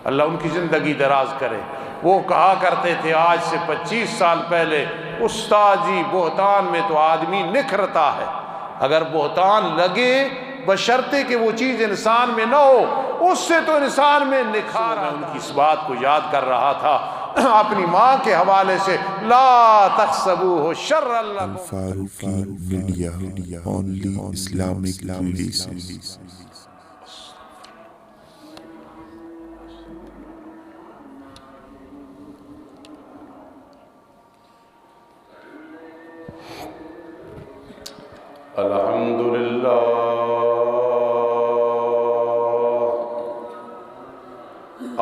اللہ ان کی زندگی دراز کرے۔ وہ کہا کرتے تھے آج سے 25 سال پہلے، استاد جی بہتان میں تو آدمی نکھرتا ہے، اگر بہتان لگے بشرطے کہ وہ چیز انسان میں نہ ہو، اس سے تو انسان میں نکھار آتا ہے۔ ان کی اس بات کو یاد کر رہا تھا اپنی ماں کے حوالے سے، لا تحسبوہ شرا لکم۔ Al-Faruqi media, only Islamic videos. الحمدللہ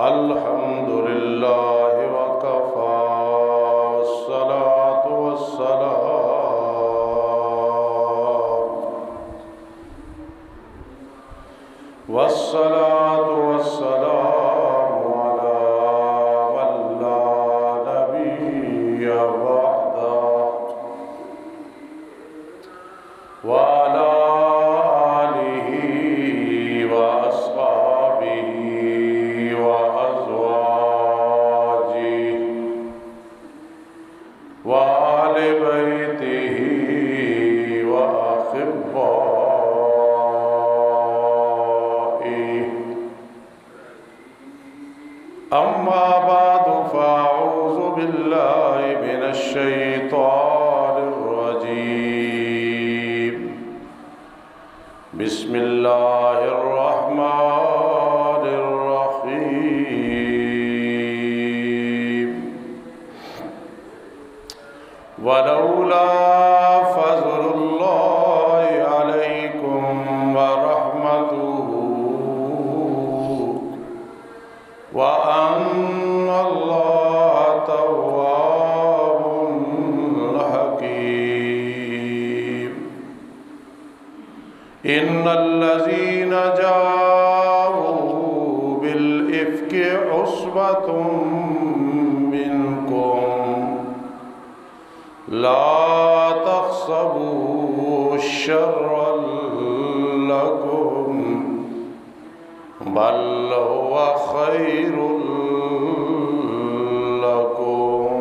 الحمدللہ وکفی والصلاة والسلام علی من لا نبی بعدہ وعلى آله وأصحابه وأزواجه وآل بيته وأحبائه، أما بعد فأعوذ بالله من الشيطان الرجيم، بسم اللہ الرحمن الرحیم، ولولا فضل اللہ علیکم ورحمتہ وأن اللہ تواب حکیم، ان الذين جاءوا بالإفك عصبة منكم لا تحسبوه شرا لكم بل هو خير لكم،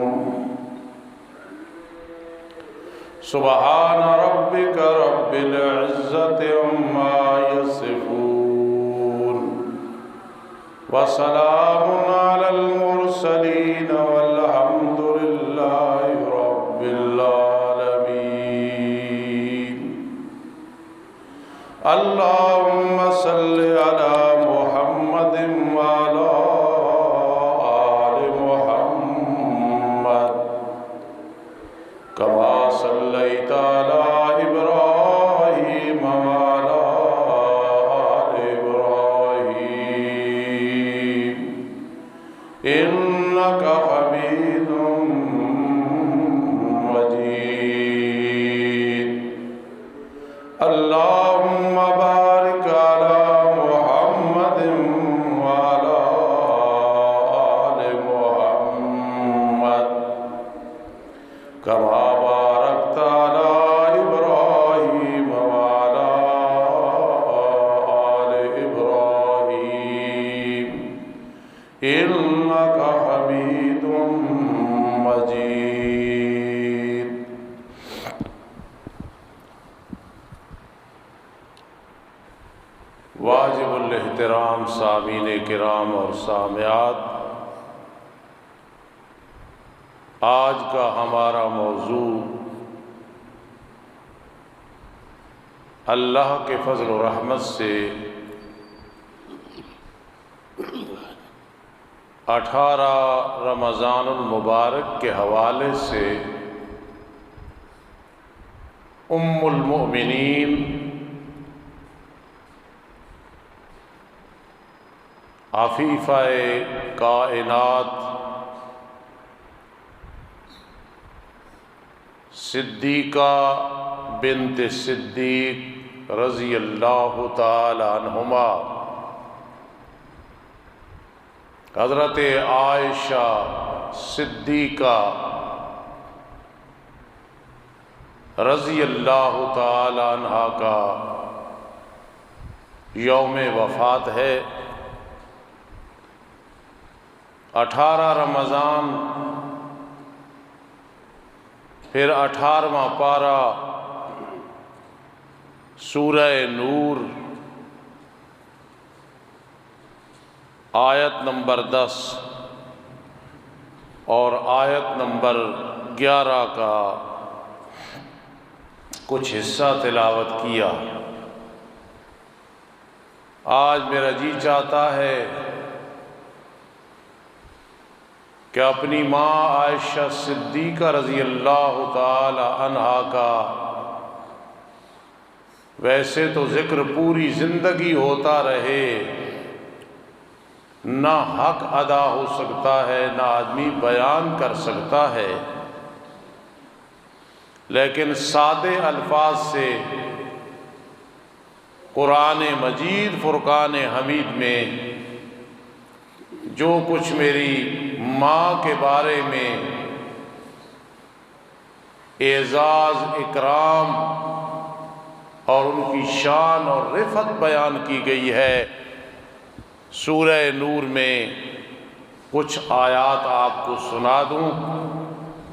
سبحان ربك رب العزة عما يصفون وسلام على المرسلين والحمد لله رب العالمين۔ اللهم صل على محمد وعلى آل محمد كما صليت على إبراهيم وعلى آل إبراهيم إنك حميد مجيد۔ اللهم بارك على محمد وعلى آل محمد كما باركت على إبراهيم وعلى آل إبراهيم إنك حميد مجيد۔ واجب الاحترام سامعین کرام اور سامعات، آج کا ہمارا موضوع اللہ کے فضل و رحمت سے 18 رمضان المبارک کے حوالے سے ام المؤمنین عفیفہ کائنات صدیقہ بنت صدیق رضی اللہ تعالی عنہما، حضرت عائشہ صدیقہ رضی اللہ تعالی عنہا کا یوم وفات ہے۔ 18 رمضان، پھر 18واں پارہ سورہ نور، آیت نمبر 10 اور آیت نمبر 11 کا کچھ حصہ تلاوت کیا۔ آج میرا جی چاہتا ہے کہ اپنی ماں عائشہ صدیقہ رضی اللہ تعالی عنہا کا ویسے تو ذکر پوری زندگی ہوتا رہے، نہ حق ادا ہو سکتا ہے، نہ آدمی بیان کر سکتا ہے، لیکن سادے الفاظ سے قرآن مجید فرقان حمید میں جو کچھ میری ماں کے بارے میں اعزاز اکرام اور ان کی شان اور رفعت بیان کی گئی ہے، سورہ نور میں کچھ آیات آپ کو سنا دوں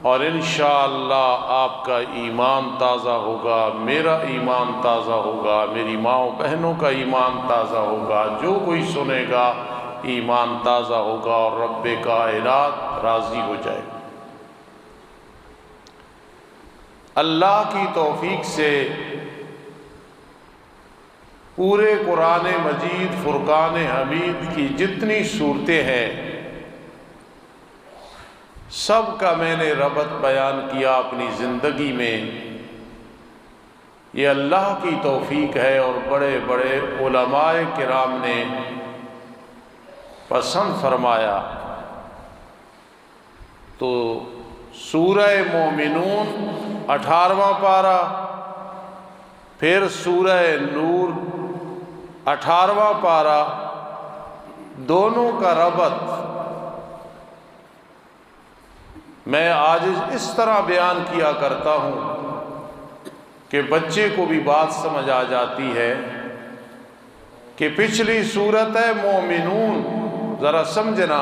اور انشاءاللہ آپ کا ایمان تازہ ہوگا، میرا ایمان تازہ ہوگا، میری ماؤں بہنوں کا ایمان تازہ ہوگا، جو کوئی سنے گا ایمان تازہ ہوگا اور رب کائنات راضی ہو جائے گا۔ اللہ کی توفیق سے پورے قرآن مجید فرقان حمید کی جتنی صورتیں ہیں سب کا میں نے ربط بیان کیا اپنی زندگی میں۔ یہ اللہ کی توفیق ہے اور بڑے بڑے علماء کرام نے پسند فرمایا۔ تو سورہ مومنون 18واں پارہ، پھر سورہ نور 18واں پارہ، دونوں کا ربط میں آج اس طرح بیان کیا کرتا ہوں کہ بچے کو بھی بات سمجھ آ جاتی ہے کہ پچھلی سورت ہے مومنون، ذرا سمجھنا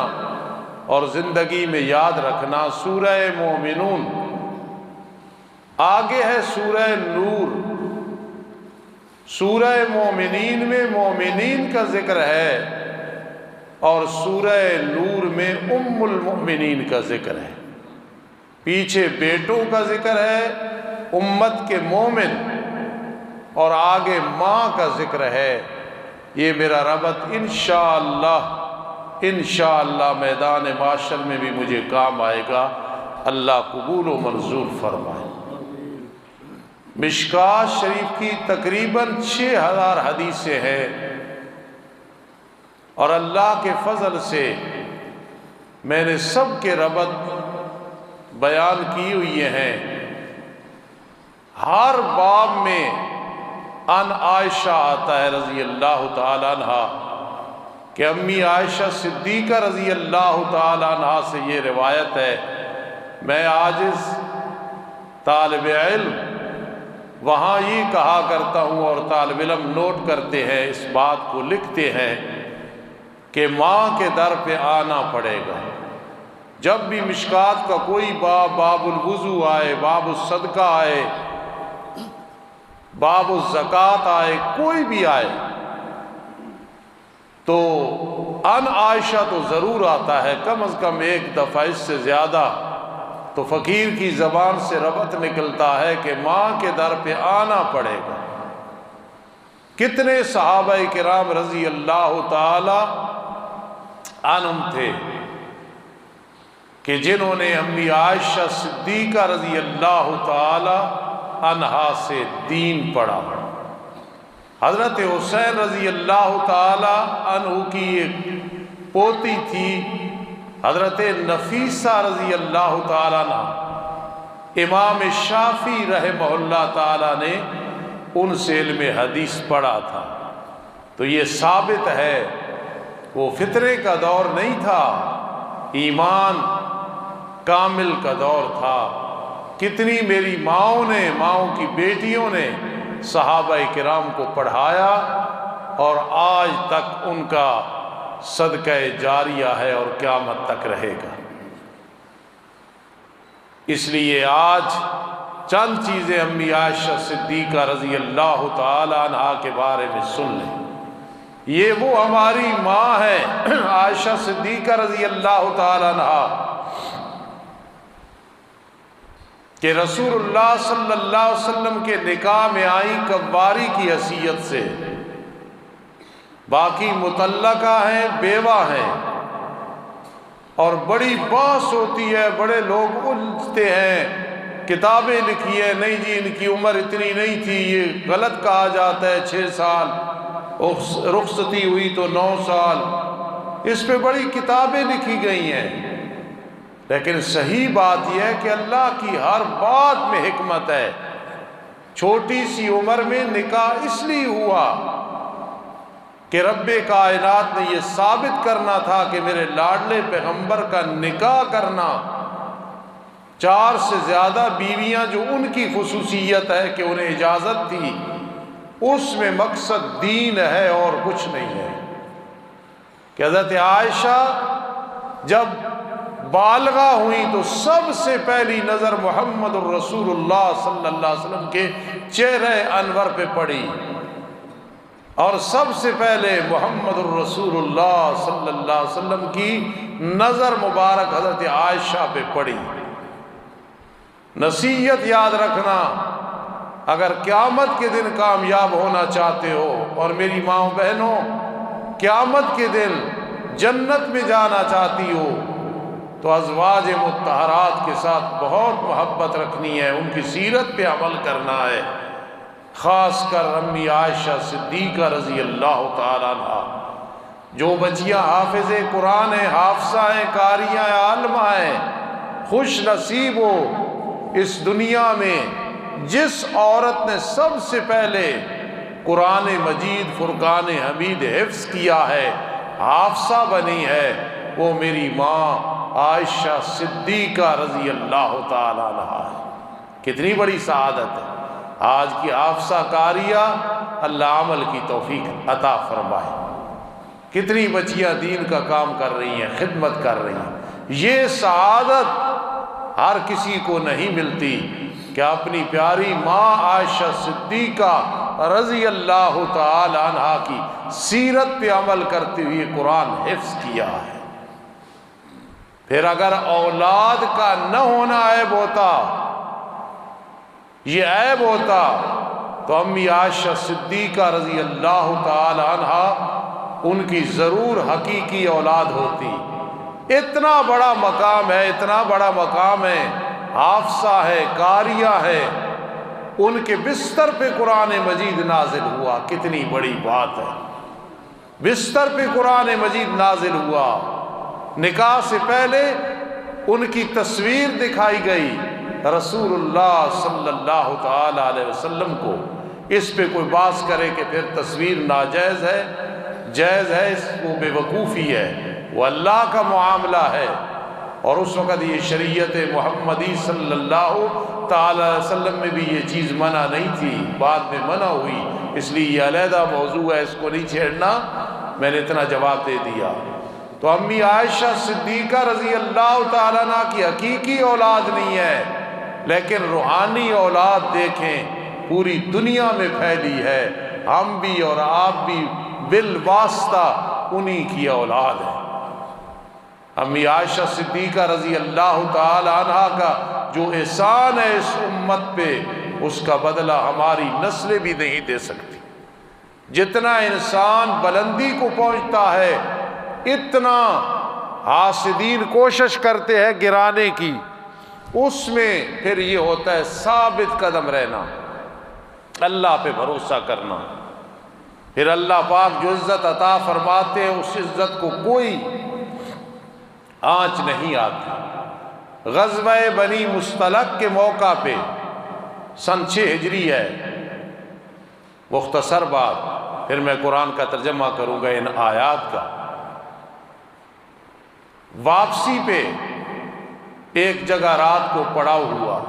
اور زندگی میں یاد رکھنا۔ سورہ مومنون، آگے ہے سورہ نور۔ سورہ مومنین میں مومنین کا ذکر ہے اور سورہ نور میں ام المؤمنین کا ذکر ہے، پیچھے بیٹوں کا ذکر ہے امت کے مومن اور آگے ماں کا ذکر ہے۔ یہ میرا ربط انشاءاللہ میدان معاشر میں بھی مجھے کام آئے گا، اللہ قبول و منظور فرمائے۔ مشکوٰۃ شریف کی تقریباً 6000 حدیثیں ہیں اور اللہ کے فضل سے میں نے سب کے ربط بیان کی ہوئی ہیں۔ ہر باب میں ان عائشہ آتا ہے رضی اللہ تعالیٰ عنہ کہ امی عائشہ صدیقہ رضی اللہ تعالیٰ عنہ سے یہ روایت ہے، میں عاجز طالب علم وہاں یہ کہا کرتا ہوں اور طالب علم نوٹ کرتے ہیں، اس بات کو لکھتے ہیں کہ ماں کے در پہ آنا پڑے گا۔ جب بھی مشکوٰۃ کا کوئی باب، باب الوضو آئے، باب الصدقہ آئے، باب الزکوٰۃ آئے، کوئی بھی آئے تو ان عائشہ تو ضرور آتا ہے، کم از کم ایک دفعہ، اس سے زیادہ تو فقیر کی زبان سے ربط نکلتا ہے کہ ماں کے در پہ آنا پڑے گا۔ کتنے صحابہ کرام رضی اللہ تعالی عنہم تھے کہ جنہوں نے امی عائشہ صدیقہ رضی اللہ تعالی عنہا سے دین پڑھا۔ حضرت حسین رضی اللہ تعالی عنہ کی ایک پوتی تھی حضرت نفیسہ رضی اللہ تعالیٰ عنہ، امام شافعی رحمہ اللہ تعالیٰ نے ان سے علم حدیث پڑھا تھا۔ تو یہ ثابت ہے وہ فتنے کا دور نہیں تھا، ایمان کامل کا دور تھا۔ کتنی میری ماؤں نے، ماؤں کی بیٹیوں نے صحابہ کرام کو پڑھایا اور آج تک ان کا صدقہ جاریہ ہے اور قیامت تک رہے گا۔ اس لیے آج چند چیزیں امی عائشہ صدیقہ رضی اللہ تعالی عنہا کے بارے میں سن لیں۔ یہ وہ ہماری ماں ہے عائشہ صدیقہ رضی اللہ تعالی عنہا کہ رسول اللہ صلی اللہ علیہ وسلم کے نکاح میں آئی قواری کی حیثیت سے، باقی مطلقہ ہیں، بیوہ ہیں، اور بڑی بحث ہوتی ہے، بڑے لوگ الجھتے ہیں، کتابیں لکھی ہیں، نہیں جی ان کی عمر اتنی نہیں تھی، یہ غلط کہا جاتا ہے 6 سال، رخصتی ہوئی تو 9 سال، اس پہ بڑی کتابیں لکھی گئی ہیں۔ لیکن صحیح بات یہ ہے کہ اللہ کی ہر بات میں حکمت ہے۔ چھوٹی سی عمر میں نکاح اس لیے ہوا کہ رب کائنات نے یہ ثابت کرنا تھا کہ میرے لاڈلے پیغمبر کا نکاح کرنا، 4 سے زیادہ بیویاں جو ان کی خصوصیت ہے کہ انہیں اجازت تھی، اس میں مقصد دین ہے اور کچھ نہیں ہے۔ کہ حضرت عائشہ جب بالغہ ہوئی تو سب سے پہلی نظر محمد الرسول اللہ صلی اللہ علیہ وسلم کے چہرے انور پہ پڑی، اور سب سے پہلے محمد الرسول اللہ صلی اللہ علیہ وسلم کی نظر مبارک حضرت عائشہ پہ پڑی۔ نصیحت یاد رکھنا، اگر قیامت کے دن کامیاب ہونا چاہتے ہو، اور میری ماں بہنوں قیامت کے دن جنت میں جانا چاہتی ہو، تو ازواج مطہرات کے ساتھ بہت محبت رکھنی ہے، ان کی سیرت پہ عمل کرنا ہے، خاص کر امی عائشہ صدیقہ رضی اللہ تعالیٰ عنہ۔ جو بچیاں حافظ قرآن ہیں، حافظہ ہیں، قاریہ ہیں، عالمہ ہیں، خوش نصیب ہو اس دنیا میں جس عورت نے سب سے پہلے قرآن مجید فرقان حمید حفظ کیا ہے، حافظہ بنی ہے، وہ میری ماں عائشہ صدیقہ رضی اللہ تعالیٰ عنہ ہے۔ کتنی بڑی سعادت ہے۔ آج کی حافظہ قاریہ، اللہ عمل کی توفیق عطا فرمائے۔ کتنی بچیاں دین کا کام کر رہی ہیں، خدمت کر رہی ہیں۔ یہ سعادت ہر کسی کو نہیں ملتی کہ اپنی پیاری ماں عائشہ صدیقہ رضی اللہ تعالی عنہا کی سیرت پہ عمل کرتے ہوئے قرآن حفظ کیا ہے۔ پھر اگر اولاد کا نہ ہونا عیب ہوتا، یہ عیب ہوتا، تو امی عائشہ صدیقہ رضی اللہ تعالی عنہا ان کی ضرور حقیقی اولاد ہوتی۔ اتنا بڑا مقام ہے، اتنا بڑا مقام ہے، حافظہ ہے، قاریہ ہے، ان کے بستر پہ قرآن مجید نازل ہوا۔ کتنی بڑی بات ہے، بستر پہ قرآن مجید نازل ہوا۔ نکاح سے پہلے ان کی تصویر دکھائی گئی رسول اللہ صلی اللہ تعالی علیہ وسلم کو۔ اس پہ کوئی بات کرے کہ پھر تصویر ناجائز ہے، جائز ہے، اس کو بے وقوفی ہے، وہ اللہ کا معاملہ ہے۔ اور اس وقت یہ شریعت محمدی صلی اللہ تعالی علیہ وسلم میں بھی یہ چیز منع نہیں تھی، بعد میں منع ہوئی، اس لیے یہ علیحدہ موضوع ہے، اس کو نہیں چھیڑنا، میں نے اتنا جواب دے دیا۔ تو امی عائشہ صدیقہ رضی اللہ تعالیٰ عنہ کی حقیقی اولاد نہیں ہے، لیکن روحانی اولاد دیکھیں پوری دنیا میں پھیلی ہے۔ ہم بھی اور آپ بھی بالواسطہ انہی کی اولاد ہیں۔ امی عائشہ صدیقہ رضی اللہ تعالی عنہا کا جو احسان ہے اس امت پہ، اس کا بدلہ ہماری نسلیں بھی نہیں دے سکتی۔ جتنا انسان بلندی کو پہنچتا ہے، اتنا حاسدین کوشش کرتے ہیں گرانے کی، اس میں پھر یہ ہوتا ہے ثابت قدم رہنا، اللہ پہ بھروسہ کرنا۔ پھر اللہ پاک جو عزت عطا فرماتے ہیں، اس عزت کو کوئی آنچ نہیں آتی۔ غزوہ بنی مصطلق کے موقع پہ سن 6 ہجری ہے، مختصر بات، پھر میں قرآن کا ترجمہ کروں گا ان آیات کا۔ واپسی پہ ایک جگہ رات کو پڑاؤ ہوا،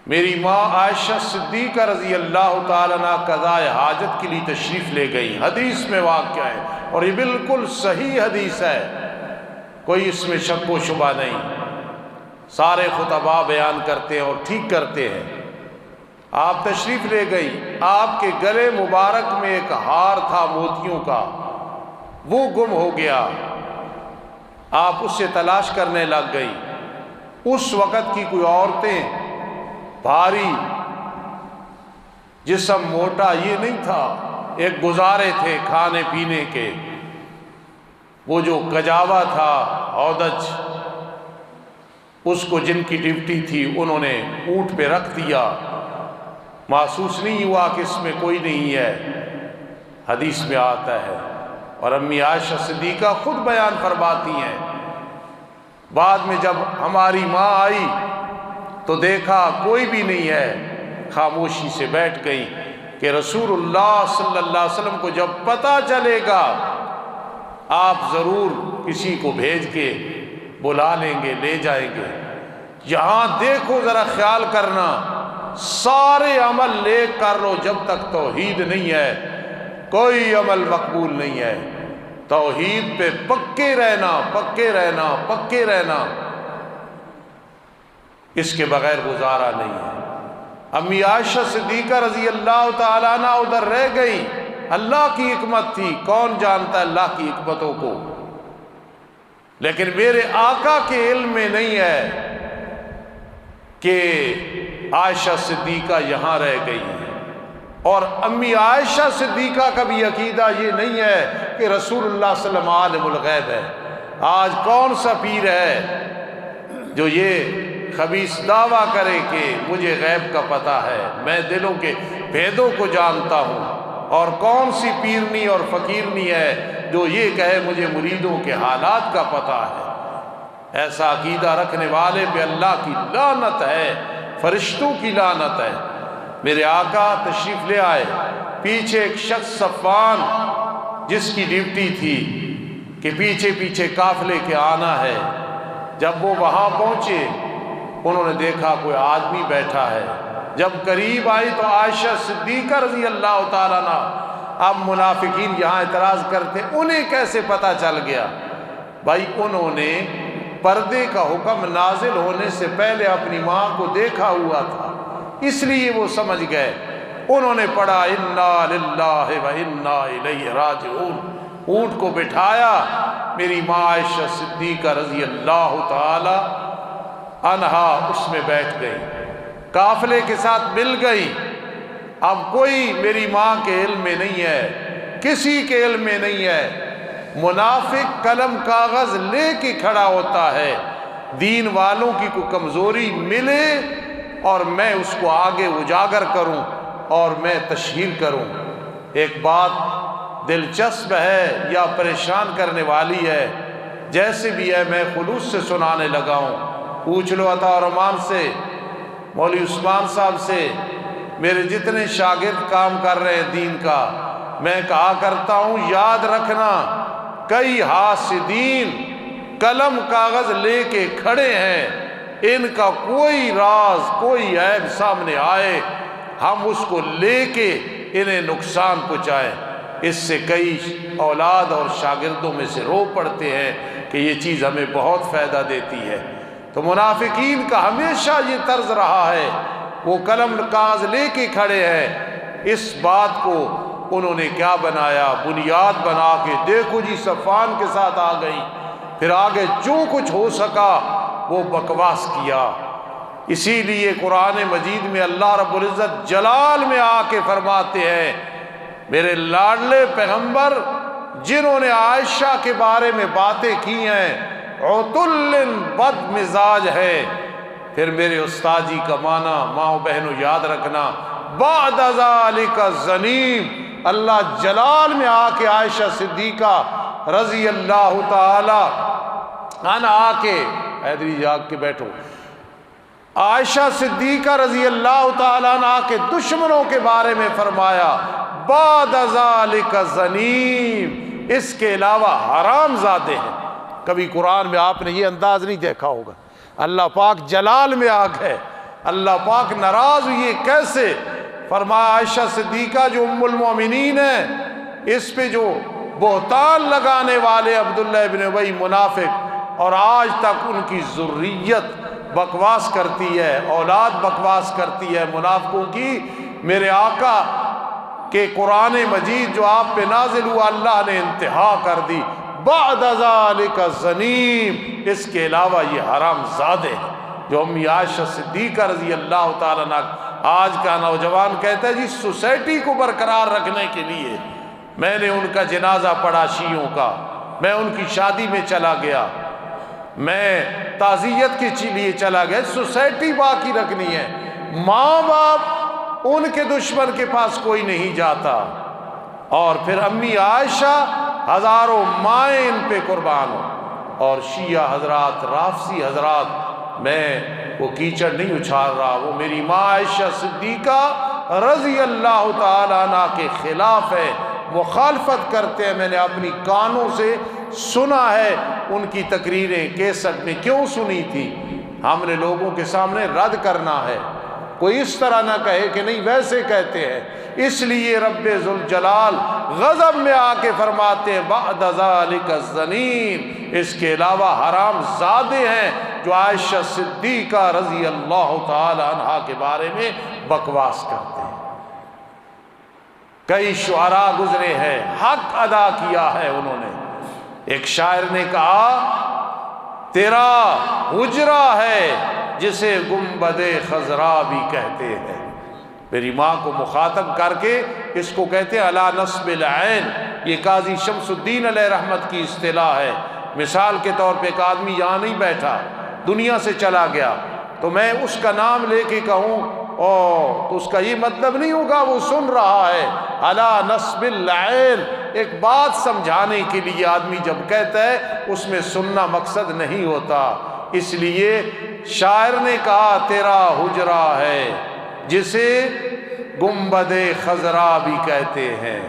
میری ماں عائشہ صدیقہ رضی اللہ تعالیٰ عنہ قضائے حاجت کے لیے تشریف لے گئی، حدیث میں واقع ہے اور یہ بالکل صحیح حدیث ہے، کوئی اس میں شک و شبہ نہیں، سارے خطباء بیان کرتے ہیں اور ٹھیک کرتے ہیں۔ آپ تشریف لے گئی، آپ کے گلے مبارک میں ایک ہار تھا موتیوں کا، وہ گم ہو گیا، آپ اسے تلاش کرنے لگ گئی۔ اس وقت کی کوئی عورتیں بھاری، جسم موٹا یہ نہیں تھا، ایک گزارے تھے کھانے پینے کے، وہ جو کجاوا تھا اودج، اس کو جن کی ڈیوٹی تھی انہوں نے اونٹ پہ رکھ دیا، محسوس نہیں ہوا کہ اس میں کوئی نہیں ہے، حدیث میں آتا ہے۔ اور امی عائشہ صدیقہ خود بیان فرماتی ہیں، بعد میں جب ہماری ماں آئی تو دیکھا کوئی بھی نہیں ہے، خاموشی سے بیٹھ گئی کہ رسول اللہ صلی اللہ علیہ وسلم کو جب پتہ چلے گا آپ ضرور کسی کو بھیج کے بلا لیں گے، لے جائیں گے۔ یہاں دیکھو ذرا خیال کرنا، سارے عمل لے کر لو، جب تک توحید نہیں ہے کوئی عمل مقبول نہیں ہے، توحید پہ پکے رہنا، پکے رہنا، پکے رہنا، اس کے بغیر گزارا نہیں ہے۔ امی عائشہ صدیقہ رضی اللہ تعالیٰ عنہ ادھر رہ گئی، اللہ کی حکمت تھی، کون جانتا ہے اللہ کی حکمتوں کو، لیکن میرے آقا کے علم میں نہیں ہے کہ عائشہ صدیقہ یہاں رہ گئی ہے، اور امی عائشہ صدیقہ کا بھی عقیدہ یہ نہیں ہے کہ رسول اللہ صلی اللہ علیہ وسلم عالم الغیب ہے۔ آج کون سا پیر ہے جو یہ خبیث دعویٰ کرے کہ مجھے غیب کا پتہ ہے، میں دلوں کے بھیدوں کو جانتا ہوں، اور کون سی پیرنی اور فقیرنی ہے جو یہ کہے مجھے مریدوں کے حالات کا پتہ ہے۔ ایسا عقیدہ رکھنے والے پہ اللہ کی لعنت ہے، فرشتوں کی لعنت ہے۔ میرے آقا تشریف لے آئے، پیچھے ایک شخص صفوان جس کی ڈیوٹی تھی کہ پیچھے پیچھے قافلے کے آنا ہے، جب وہ وہاں پہنچے انہوں نے دیکھا کوئی آدمی بیٹھا ہے، جب قریب آئی تو عائشہ صدیقہ رضی اللہ تعالیٰ عنہ، اب منافقین یہاں اعتراض کرتے انہیں کیسے پتہ چل گیا؟ بھائی انہوں نے پردے کا حکم نازل ہونے سے پہلے اپنی ماں کو دیکھا ہوا تھا، اس لیے وہ سمجھ گئے، انہوں نے پڑھا انا للہ و انا الیہ راجعون، اونٹ کو بٹھایا، میری ماں عائشہ صدیقہ رضی اللہ تعالی عنہا اس میں بیٹھ گئی، قافلے کے ساتھ مل گئی۔ اب کوئی میری ماں کے علم میں نہیں ہے، کسی کے علم میں نہیں ہے، منافق قلم کاغذ لے کے کھڑا ہوتا ہے، دین والوں کی کوئی کمزوری ملے اور میں اس کو آگے اجاگر کروں اور میں تشہیر کروں۔ ایک بات دلچسپ ہے یا پریشان کرنے والی ہے، جیسے بھی ہے میں خلوص سے سنانے لگا ہوں، پوچھ لو عطا الرحمان سے، مولوی عثمان صاحب سے، میرے جتنے شاگرد کام کر رہے ہیں دین کا، میں کہا کرتا ہوں یاد رکھنا کئی حاسدین قلم کاغذ لے کے کھڑے ہیں، ان کا کوئی راز کوئی عیب سامنے آئے ہم اس کو لے کے انہیں نقصان پہنچائیں، اس سے کئی اولاد اور شاگردوں میں سے رو پڑتے ہیں کہ یہ چیز ہمیں بہت فائدہ دیتی ہے۔ تو منافقین کا ہمیشہ یہ طرز رہا ہے، وہ قلم کاغذ لے کے کھڑے ہیں، اس بات کو انہوں نے کیا بنایا، بنیاد بنا کے دیکھو جی صفوان کے ساتھ آ گئی، پھر آگے جو کچھ ہو سکا وہ بکواس کیا۔ اسی لیے قرآن مجید میں اللہ رب العزت جلال میں آ کے فرماتے ہیں، میرے لاڈلے پیغمبر جنہوں نے عائشہ کے بارے میں باتیں کی ہیں عتل بد مزاج ہے، پھر میرے استاد جی کا معنی ماں و بہنوں یاد رکھنا، بعد ذالک زنیم، اللہ جلال میں آ کے عائشہ صدیقہ رضی اللہ تعالی عنہ آ کے حیدری جاگ کے بیٹھو، عائشہ صدیقہ رضی اللہ تعالیٰ عنہ کے دشمنوں کے بارے میں فرمایا بعد ذالک زنیم، اس کے علاوہ حرام زادے ہیں۔ کبھی قرآن میں آپ نے یہ انداز نہیں دیکھا ہوگا، اللہ پاک جلال میں آ گئے، اللہ پاک ناراض ہوئی کیسے؟ فرمایا عائشہ صدیقہ جو ام المومنین ہے، اس پہ جو بہتان لگانے والے عبداللہ ابن ابی منافق، اور آج تک ان کی ذریت بکواس کرتی ہے، اولاد بکواس کرتی ہے منافقوں کی، میرے آقا کہ قرآن مجید جو آپ پہ نازل ہوا اللہ نے انتہا کر دی، بعد ذالک زنیم، اس کے علاوہ یہ حرام زادے ہیں۔ جو امی عائشہ صدیقہ رضی اللہ تعالیٰ عنہ، آج کا نوجوان کہتا ہے جی سوسائٹی کو برقرار رکھنے کے لیے میں نے ان کا جنازہ پڑھا شیعوں کا، میں ان کی شادی میں چلا گیا، میں تعزیت کے لیے چلا گیا، سوسائٹی باقی رکھنی ہے۔ ماں باپ ان کے دشمن کے پاس کوئی نہیں جاتا، اور پھر امی عائشہ ہزاروں مائیں ان پہ قربان ہو، اور شیعہ حضرات، رافضی حضرات، میں وہ کیچڑ نہیں اچھال رہا، وہ میری ماں عائشہ صدیقہ رضی اللہ تعالیٰ عنہ کے خلاف ہے، مخالفت کرتے ہیں، میں نے اپنی کانوں سے سنا ہے، ان کی تقریریں کیسٹ میں کیوں سنی تھی، ہم نے لوگوں کے سامنے رد کرنا ہے، کوئی اس طرح نہ کہے کہ نہیں ویسے کہتے ہیں۔ اس لیے رب ذوالجلال غضب میں آ کے فرماتے ہیں بعد ذالک الزنین، اس کے علاوہ حرام زادے ہیں جو عائشہ صدیقہ رضی اللہ تعالی عنہا کے بارے میں بکواس کرتے ہیں۔ کئی شعراء گزرے ہیں، حق ادا کیا ہے انہوں نے۔ ایک شاعر نے کہا تیرا حجرہ ہے جسے گنبد خضرا بھی کہتے ہیں، میری ماں کو مخاطب کر کے اس کو کہتے ہیں علی نصب العین، یہ قاضی شمس الدین علیہ رحمت کی اصطلاح ہے۔ مثال کے طور پہ ایک آدمی یہاں نہیں بیٹھا، دنیا سے چلا گیا، تو میں اس کا نام لے کے کہوں تو اس کا یہ مطلب نہیں ہوگا وہ سن رہا ہے۔ علی نصب العین، ایک بات سمجھانے کے لیے آدمی جب کہتا ہے اس میں سننا مقصد نہیں ہوتا۔ اس لیے شاعر نے کہا تیرا حجرہ ہے جسے گنبد خضرا بھی کہتے ہیں،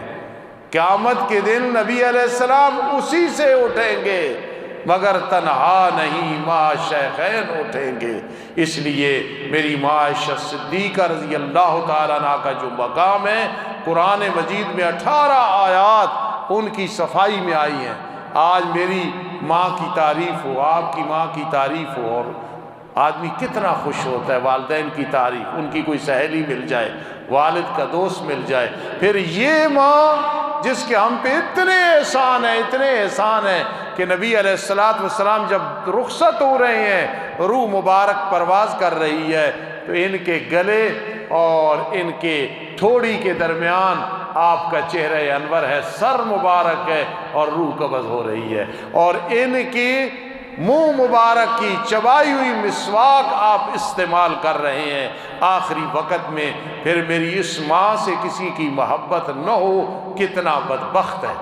قیامت کے دن نبی علیہ السلام اسی سے اٹھیں گے، مگر تنہا نہیں ماں شیخین اٹھیں گے۔ اس لیے میری ماں عائشہ صدیقہ رضی اللہ تعالیٰ عنہ کا جو مقام ہے، قرآن مجید میں 18 آیات ان کی صفائی میں آئی ہیں۔ آج میری ماں کی تعریف ہو، آپ کی ماں کی تعریف ہو، اور آدمی کتنا خوش ہوتا ہے، والدین کی تعریف، ان کی کوئی سہیلی مل جائے، والد کا دوست مل جائے، پھر یہ ماں جس کے ہم پہ اتنے احسان ہیں، اتنے احسان ہیں کہ نبی علیہ السلام جب رخصت ہو رہے ہیں، روح مبارک پرواز کر رہی ہے، تو ان کے گلے اور ان کے ٹھوڑی کے درمیان آپ کا چہرہ انور ہے، سر مبارک ہے اور روح قبض ہو رہی ہے، اور ان کی منہ مبارک کی چبائی ہوئی مسواک آپ استعمال کر رہے ہیں آخری وقت میں۔ پھر میری اس ماں سے کسی کی محبت نہ ہو، کتنا بدبخت ہے۔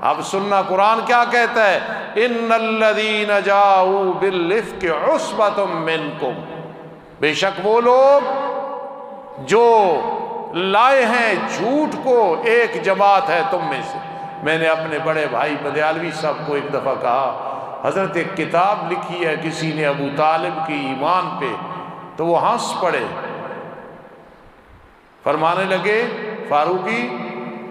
اب سننا قرآن کیا کہتا ہے، ان الذین جاؤوا بالافک عصبۃ منکم، بے شک وہ لوگ جو لائے ہیں جھوٹ کو ایک جماعت ہے تم میں سے۔ میں نے اپنے بڑے بھائی بدیالوی صاحب کو ایک دفعہ کہا حضرت ایک کتاب لکھی ہے کسی نے ابو طالب کی ایمان پہ، تو وہ ہنس پڑے، فرمانے لگے فاروقی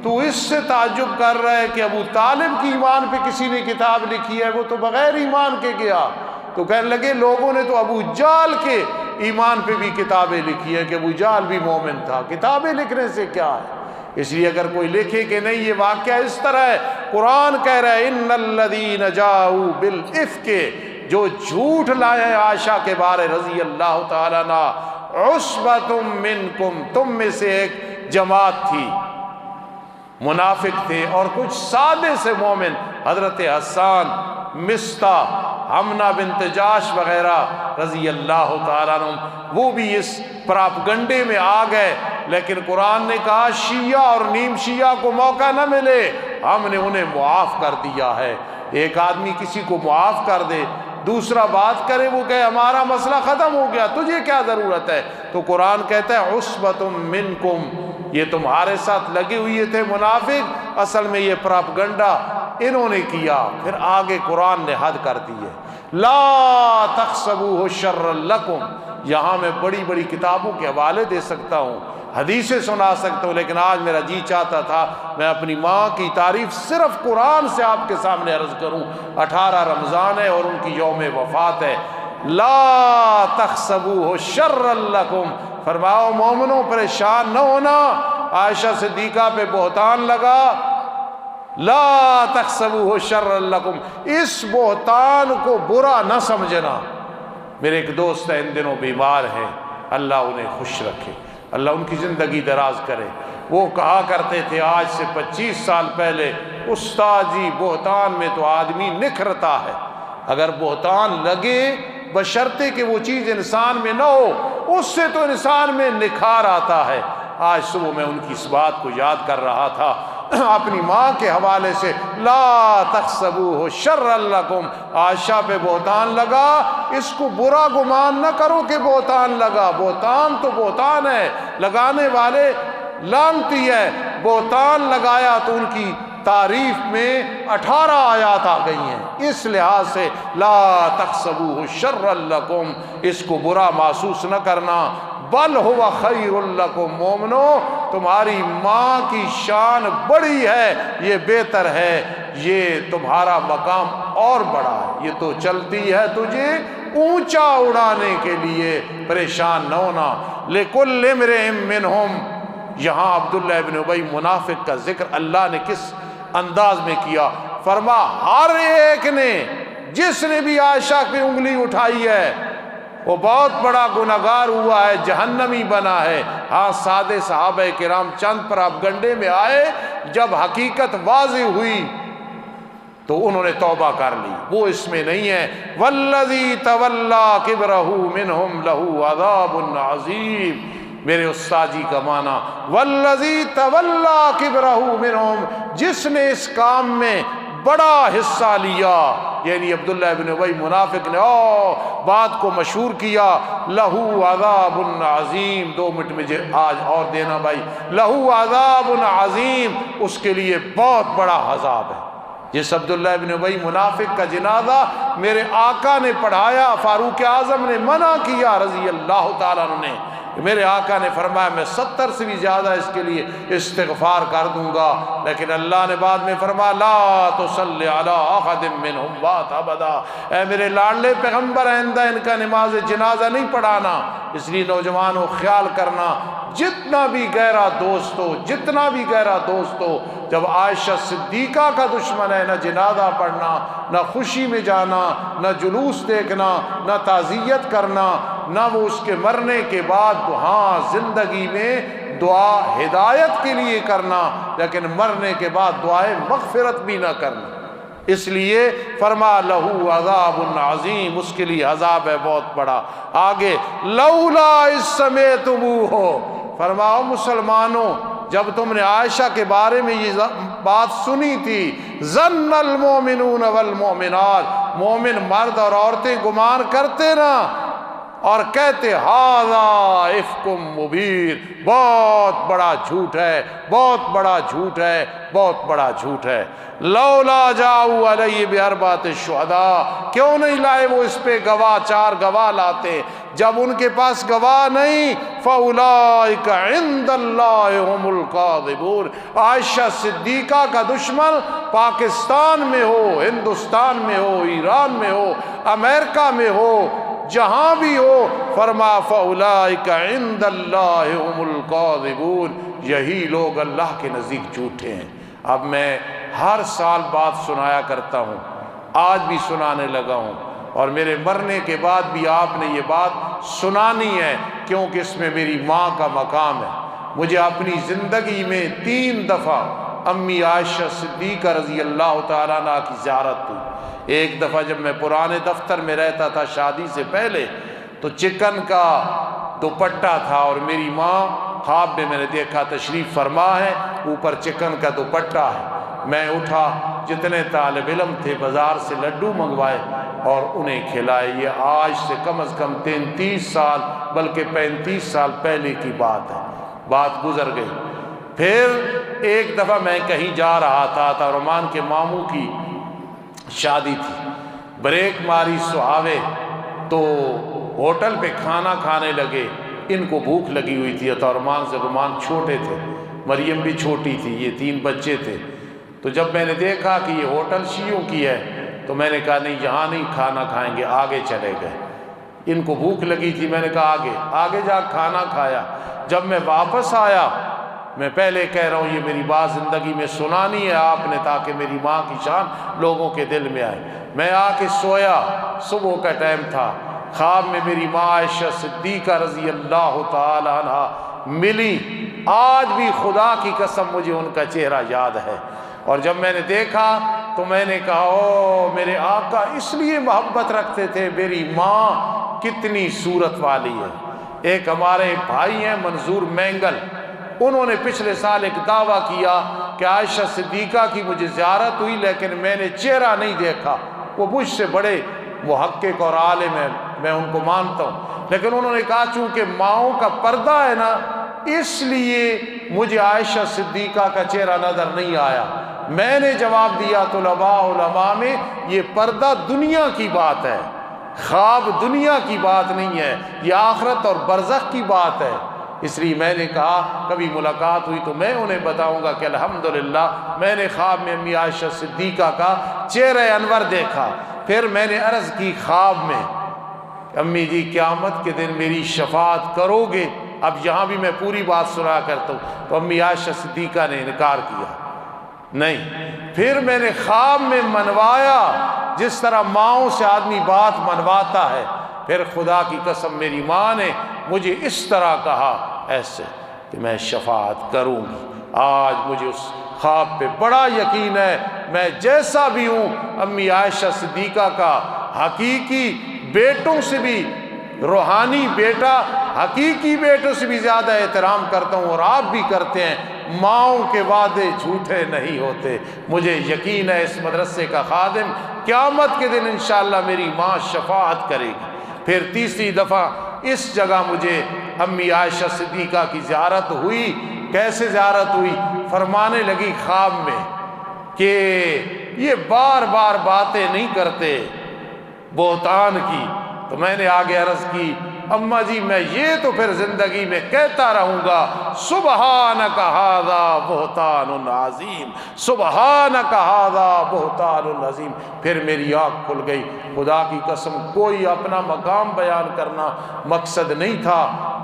تو اس سے تعجب کر رہا ہے کہ ابو طالب کی ایمان پہ کسی نے کتاب لکھی ہے، وہ تو بغیر ایمان کے گیا۔ تو کہنے لگے لوگوں نے تو ابو جہل کے ایمان پہ بھی کتابیں لکھی ہے کہ ابو جہل بھی مومن تھا، کتابیں لکھنے سے کیا ہے؟ اس لیے اگر کوئی لکھے کہ نہیں یہ واقعہ اس طرح ہے، قرآن کہہ رہا ہے ان الذین جاؤوا بالافک، جو جھوٹ لائے ہیں عائشہ کے بارے رضی اللہ تعالیٰ عنہ، عصبۃ منکم، تم میں سے ایک جماعت تھی، منافق تھے اور کچھ سادے سے مومن، حضرت حسان، مصطح، حمنہ بنت جاش وغیرہ رضی اللہ تعالیٰ عنہ، وہ بھی اس پراپگنڈے میں آ گئے۔ لیکن قرآن نے کہا شیعہ اور نیم شیعہ کو موقع نہ ملے، ہم نے انہیں معاف کر دیا ہے۔ ایک آدمی کسی کو معاف کر دے، دوسرا بات کرے، وہ کہے ہمارا مسئلہ ختم ہو گیا، تجھے کیا ضرورت ہے؟ تو قرآن کہتا ہے عصبۃ منکم، یہ تمہارے ساتھ لگے ہوئے تھے منافق، اصل میں یہ پراپگنڈا انہوں نے کیا۔ پھر آگے قرآن نے حد کر دی ہے، لا تحسبوہ شرا لکم، یہاں میں بڑی بڑی کتابوں کے حوالے دے سکتا ہوں، حدیثیں سنا سکتا ہوں، لیکن آج میرا جی چاہتا تھا میں اپنی ماں کی تعریف صرف قرآن سے آپ کے سامنے عرض کروں۔ 18 رمضان ہے اور ان کی یوم وفات ہے۔ لا تحسبوہ شرا لکم، فرماؤ مومنوں پریشان نہ ہونا، عائشہ صدیقہ پہ بہتان لگا، لا تحسبوہ شرا لکم، اس بہتان کو برا نہ سمجھنا۔ میرے ایک دوست ہیں ان دنوں بیمار ہیں، اللہ انہیں خوش رکھے، اللہ ان کی زندگی دراز کرے۔ وہ کہا کرتے تھے آج سے 25 سال پہلے، استاد جی بہتان میں تو آدمی نکھرتا ہے، اگر بہتان لگے بشرطے کہ وہ چیز انسان میں نہ ہو، اس سے تو انسان میں نکھار آتا ہے۔ آج صبح میں ان کی اس بات کو یاد کر رہا تھا اپنی ماں کے حوالے سے، لا تحسبوہ شرا لکم، عائشہ پہ بہتان لگا، اس کو برا گمان نہ کرو کہ بہتان لگا، بہتان تو بہتان ہے، لگانے والے لعنتی ہے، بہتان لگایا تو ان کی تعریف میں 18 آیات آ گئی ہیں۔ اس لحاظ سے لا تحسبوہ شرا لکم، اس کو برا محسوس نہ کرنا، بل ہوا خیر لکم، مومنو تمہاری ماں کی شان بڑی ہے، یہ بہتر ہے، یہ تمہارا مقام اور بڑا ہے، یہ تو چلتی ہے تجھے اونچا اڑانے کے لیے، پریشان نہ ہونا۔ لکل امرئ منہم، یہاں عبداللہ ابن ابی منافق کا ذکر اللہ نے کس انداز میں کیا؟ فرما ہر ایک نے، جس نے بھی عائشہ پہ انگلی اٹھائی ہے وہ بہت بڑا گنہگار ہوا ہے، جہنمی بنا ہے۔ ہاں سادے صحابہ کرام چند پر آپ گنڈے میں آئے، جب حقیقت واضح ہوئی تو انہوں نے توبہ کر لی، وہ اس میں نہیں ہے۔ والذی تولی کبرہ منہم لہ عذاب عظیم، میرے استاد جی کا معنی والذی تولی کبرہ منہم، جس نے اس کام میں بڑا حصہ لیا، یعنی عبداللہ ابن ابی منافق نے بات کو مشہور کیا، لہو عذاب عظیم، 2 منٹ مجھے آج اور دینا بھائی، لہو عذاب عظیم، اس کے لیے بہت بڑا عذاب ہے۔ جس عبداللہ ابن ابی منافق کا جنازہ میرے آقا نے پڑھایا، فاروق اعظم نے منع کیا رضی اللہ تعالیٰ عنہ نے، میرے آقا نے فرمایا میں 70 سے بھی زیادہ اس کے لیے استغفار کر دوں گا، لیکن اللہ نے بعد میں فرمایا لا تصلی علی احد منہم مات ابدا، اے میرے لاڈلے پیغمبر آئندہ ان کا نماز جنازہ نہیں پڑھانا۔ اس لیے نوجوانوں خیال کرنا، جتنا بھی گہرا دوست ہو، جتنا بھی گہرا دوست ہو، جب عائشہ صدیقہ کا دشمن ہے، نہ جنازہ پڑھنا، نہ خوشی میں جانا، نہ جلوس دیکھنا، نہ تعزیت کرنا، نہ وہ اس کے مرنے کے بعد ہاں زندگی میں دعا ہدایت کے لیے کرنا، لیکن مرنے کے بعد دعائے مغفرت بھی نہ کرنا۔ اس لیے فرما لہو عذاب عظیم، اس کے لیے عذاب ہے بہت بڑا۔ آگے لولا اذ سمعتموہ، فرماؤ مسلمانوں جب تم نے عائشہ کے بارے میں یہ بات سنی تھی، ظن المؤمنون والمؤمنات، مومن مرد اور عورتیں گمان کرتے نا اور کہتے ھذا افک مبین، بہت بڑا جھوٹ ہے، بہت بڑا جھوٹ ہے، بہت بڑا جھوٹ ہے۔ لولا جاؤ علیہ باربعۃ شہداء، کیوں نہیں لائے وہ اس پہ گواہ، 4 گواہ لاتے؟ جب ان کے پاس گواہ نہیں، فاولئک عند اللہ هم الکاذبون، عائشہ صدیقہ کا دشمن پاکستان میں ہو، ہندوستان میں ہو، ایران میں ہو، امریکہ میں ہو، جہاں بھی ہو، فرما فاولئک عند اللہ هم الکاذبون، یہی لوگ اللہ کے نزدیک جھوٹے ہیں۔ اب میں ہر سال بات سنایا کرتا ہوں، آج بھی سنانے لگا ہوں، اور میرے مرنے کے بعد بھی آپ نے یہ بات سنانی ہے، کیونکہ اس میں میری ماں کا مقام ہے۔ مجھے اپنی زندگی میں 3 دفعہ امی عائشہ صدیقہ رضی اللہ تعالیٰ عنہ کی زیارت ہوئی۔ ایک دفعہ جب میں پرانے دفتر میں رہتا تھا شادی سے پہلے، تو چکن کا دوپٹہ تھا اور میری ماں خواب میں نے دیکھا تشریف فرما ہے، اوپر چکن کا دوپٹہ ہے۔ میں اٹھا، جتنے طالب علم تھے بازار سے لڈو منگوائے اور انہیں کھلائے۔ یہ آج سے کم از کم 33 سال بلکہ 35 سال پہلے کی بات ہے، بات گزر گئی۔ پھر ایک دفعہ میں کہیں جا رہا تھا، عثمان کے ماموں کی شادی تھی، بریک ماری سہاوے، تو ہوٹل پہ کھانا کھانے لگے، ان کو بھوک لگی ہوئی تھی، عطارمان زغمان چھوٹے تھے، مریم بھی چھوٹی تھی، یہ 3 بچے تھے۔ تو جب میں نے دیکھا کہ یہ ہوٹل شیعوں کی ہے تو میں نے کہا نہیں یہاں نہیں کھانا کھائیں گے، آگے چلے گئے۔ ان کو بھوک لگی تھی، میں نے کہا آگے جا کھانا کھایا۔ جب میں واپس آیا، میں پہلے کہہ رہا ہوں یہ میری بات زندگی میں سنانی ہے آپ نے تاکہ میری ماں کی شان لوگوں کے دل میں آئے۔ میں آ کے سویا، صبح کا ٹائم تھا، خواب میں میری ماں عائشہ صدیقہ رضی اللہ تعالی عنہ ملی۔ آج بھی خدا کی قسم مجھے ان کا چہرہ یاد ہے، اور جب میں نے دیکھا تو میں نے کہا او میرے آقا اس لیے محبت رکھتے تھے، میری ماں کتنی صورت والی ہے۔ ایک ہمارے بھائی ہیں منظور مینگل، انہوں نے پچھلے سال ایک دعویٰ کیا کہ عائشہ صدیقہ کی مجھے زیارت ہوئی لیکن میں نے چہرہ نہیں دیکھا۔ وہ مجھ سے بڑے محقق اور عالم ہیں، میں ان کو مانتا ہوں، لیکن انہوں نے کہا چونکہ ماؤں کا پردہ ہے نا اس لیے مجھے عائشہ صدیقہ کا چہرہ نظر نہیں آیا۔ میں نے جواب دیا طلباء علماء میں یہ پردہ دنیا کی بات ہے، خواب دنیا کی بات نہیں ہے، یہ آخرت اور برزخ کی بات ہے۔ اس لیے میں نے کہا کبھی ملاقات ہوئی تو میں انہیں بتاؤں گا کہ الحمدللہ میں نے خواب میں امی عائشہ صدیقہ کا چہرہ انور دیکھا۔ پھر میں نے عرض کی خواب میں امی جی قیامت کے دن میری شفاعت کرو گے؟ اب یہاں بھی میں پوری بات سنا کرتا ہوں، تو امی عائشہ صدیقہ نے انکار کیا نہیں۔ پھر میں نے خواب میں منوایا جس طرح ماؤں سے آدمی بات منواتا ہے، پھر خدا کی قسم میری ماں نے مجھے اس طرح کہا ایسے کہ میں شفاعت کروں گی۔ آج مجھے اس خواب پہ بڑا یقین ہے، میں جیسا بھی ہوں امی عائشہ صدیقہ کا حقیقی بیٹوں سے بھی، روحانی بیٹا حقیقی بیٹوں سے بھی زیادہ احترام کرتا ہوں، اور آپ بھی کرتے ہیں۔ ماؤں کے وعدے جھوٹے نہیں ہوتے، مجھے یقین ہے اس مدرسے کا خادم قیامت کے دن انشاءاللہ میری ماں شفاعت کرے گی۔ پھر تیسری دفعہ اس جگہ مجھے امی عائشہ صدیقہ کی زیارت ہوئی۔ کیسے زیارت ہوئی؟ فرمانے لگی خواب میں کہ یہ بار بار باتیں نہیں کرتے بہتان کی، تو میں نے آگے عرض کی اماں جی میں یہ تو پھر زندگی میں کہتا رہوں گا سبحانک ھذا بہتان عظیم، سبحانک ھذا بہتان عظیم۔ پھر میری آنکھ کھل گئی۔ خدا کی قسم کوئی اپنا مقام بیان کرنا مقصد نہیں تھا،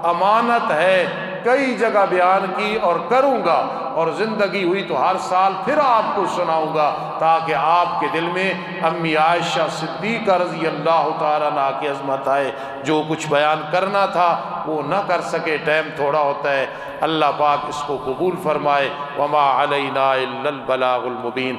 امانت ہے، کئی جگہ بیان کی اور کروں گا، اور زندگی ہوئی تو ہر سال پھر آپ کو سناؤں گا تاکہ آپ کے دل میں امی عائشہ صدیقہ رضی اللہ تعالیٰ عنہا کی عظمت آئے۔ جو کچھ بیان کرنا تھا وہ نہ کر سکے، ٹائم تھوڑا ہوتا ہے، اللہ پاک اس کو قبول فرمائے۔ وما علینا الا البلاغ المبین۔